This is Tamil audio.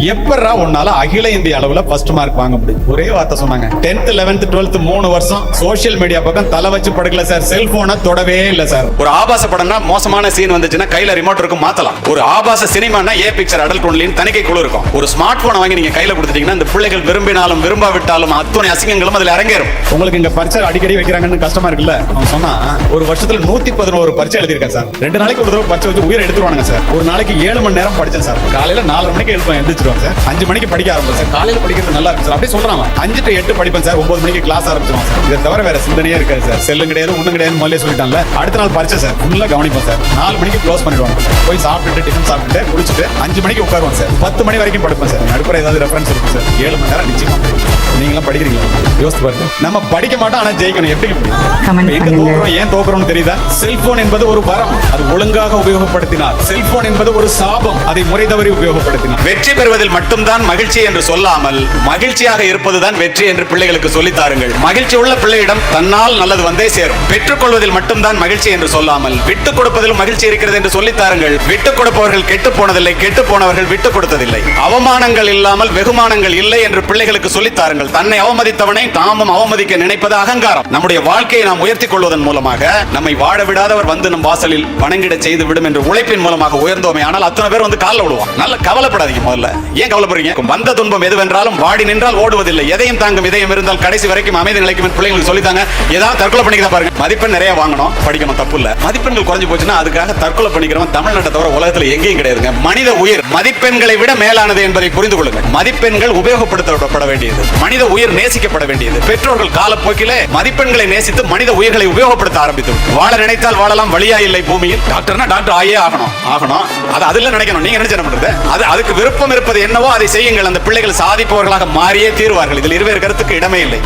எப்பறா உன்னால அகில இந்திய அளவுல ஃபர்ஸ்ட் மார்க் வாங்க முடியும்? ஒரே வார்த்தை சொன்னாங்க. 10th 11th 12th 3 வருஷம் சோஷியல் மீடியா பக்கம் தலை வச்சு படுக்கல சார். செல்போனை தொடவே இல்ல சார். ஒரு ஆபாச படம்னா மோசமான சீன் வந்துச்சுன்னா கையில ரிமோட் இருக்கும் மாத்தலாம். ஒரு ஆபாச சினிமானா ஏ பிக்சர் அடல்ட் ஒன்லின்னு தணிக்கை குழு இருக்கும். ஒரு ஸ்மார்ட் போனை வாங்கி நீங்க கையில கொடுத்துட்டீங்கன்னா இந்த பிள்ளைகள் விரும்பினாலும் விரும்பாவிட்டாலும் அத்தனை அசிங்கங்களும் அதுல அரங்கேறும். உங்களுக்கு இங்க பரீட்சை அடிக்கடி வைக்கிறாங்கன்னு கஷ்டமா இருக்குல்ல? அவன் சொன்னா ஒரு வருஷத்துல 111 பரீட்சை எழுதிருக்கேன் சார். 2 நாளைக்கு ஒரு தடவை பரீட்சை வச்சு உயிரை எடுத்துருவாங்க சார். ஒரு நாளைக்கு 7 மணி நேரம் படிச்சேன் சார். காலையில 4 மணிக்கு எழுந்திருச்சிருவாங்க சார். 5 மணிக்கு படிக்க ஆரம்பிச்சேன் சார். காலையில படிக்கிறது நல்லா இருக்கு சார். அப்படியே சொல்றாங்க. 5 to 8 படிப்பேன் சார். 9 மணிக்கு கிளாஸ் ஆரம்பிச்சிருவாங்க சார். இதை தவிர வேற சிந்தனையே இருக்காது சார். செல்லும் கிடையாது ஒண்ணும் கிடையாது முதல்ல சொல்லிட்டாங்கல்ல. அடுத்த நாள் பரீட்சை சார். ஃபுல்லா கவனிப்பேன் சார். 4 மணிக்கு க்ளோஸ் பண்ணிடுவாங்க சார். போய் சாப்பிட்டுட்டு டிஃபன் சாப்பிட்டுட்டு குளிச்சுட்டு 5 மணிக்கு உட்காருவாங்க சார். 10 மணி வரைக்கும் படிப்பேன் சார். நடுப்புற ஏதாவது ரெஃபரன்ஸ் இருக்கும் சார். 7 மணி நேரம் நிச்சயமா. நீங்களாம் படிக்கிறீங்களா? யோசிச்சு பாருங்க. நம்ம படிக்க மாட்டோம் ஆனா ஜெயிக்கணும். எப்படி எங்க தோக்குறோம் ஏன் தோக்குறோம் தெரியுதா? செல்போன் என்பது ஒரு வரம். அது ஒழுங்காக உபயோகப்படுத்தினார். செல்போன் என்பது ஒரு சாபம். அதை முறை தவறி உபயோகப்படுத்தினார். வெற்றி பெறுவதில் மட்டும்தான் மகிழ்ச்சி என்று சொல்லாமல் மகிழ்ச்சியாக இருப்பதுதான் வெற்றி என்று பிள்ளைகளுக்கு சொல்லித் தாருங்கள். மகிழ்ச்சி உள்ள பிள்ளையிடம் தன்னால் நல்லது வந்தே சேரும். பெற்றுக்கொள்வதில் மட்டும்தான் மகிழ்ச்சி என்று சொல்லாமல் விட்டுக் கொடுப்பதிலும் மகிழ்ச்சி இருக்கிறது என்று சொல்லித் தாருங்கள். விட்டுக் கொடுப்பவர்கள் கெட்டு போனதில்லை, கெட்டு போனவர்கள் விட்டுக் கொடுத்ததில்லை. அவமானங்கள் இல்லாமல் வெகுமானங்கள் இல்லை என்று பிள்ளைகளுக்கு சொல்லித் தாருங்கள். தன்னை அவமதித்தவனை தாமும் அவமதிக்க நினைப்பது அகங்காரம். நம்முடைய வாழ்க்கையை நாம் உயர்த்திக் கொள்வதன் மூலமாக நம்மை வாழ விடாதவர் வந்து நம் வாசலில் வணங்கிட செய்து விடும் என்று உழைப்பின் மூலமாக உயர்ந்தோமே. ஆனால் அத்தனை பேர் வந்து காலில் விடுவான். நல்ல கவலைப்படாதீங்க. முதல்ல ஏன் கவலைப்படுறீங்க? வந்த துன்பம் எதுவென்றாலும் வாடி நின்றால் ஓடுவதில்லை. எதையும் தாங்கும் இதயம் இருந்தால் கடைசி வரைக்கும் அமைதி நிலைக்கும் பிள்ளைங்களுக்கு சொல்லித்தாங்க. ஏதாவது தற்கொலை பண்ணிக்க பாருங்க. மதிப்பெண் நிறைய வாங்கணும், படிக்கணும், தப்பு இல்ல. மதிப்பெண்கள் குறைஞ்சு போச்சுன்னா அதுக்காக தற்கொலை பண்ணிக்கிறவன் தமிழ்நாட்டை தவிர உலகத்தில் எங்கேயும் கிடையாதுங்க. மனித உயிர் மதிப்பெண்களை விட மேலானது என்பதை புரிந்து கொள்ளுங்கள். மதிப்பெண்கள் உபயோகப்படுத்தப்பட வேண்டியது, மனித உயிர் நேசிக்கப்பட வேண்டியது. பெற்றோர்கள் காலப்போக்கிலே மதிப்பெண்களை நேசித்து மனித உயிர்களை உபயோகப்படுத்த ஆரம்பித்து வாழ நினைத்தால் வாழலாம், வழியா இல்லை பூமியில். டாக்டர்னா டாக்டர் ஆயே ஆகணும். அது அதுல நினைக்கணும். நீங்க என்ன பண்றது? அதுக்கு விருப்பம் இருப்பது என்னவோ அதை செய்யுங்கள். அந்த பிள்ளைகள் சாதிப்பவர்களாக மாறியே தீர்வார்கள். இதில் இருவேறு கருத்துக்கு இடமே இல்லை.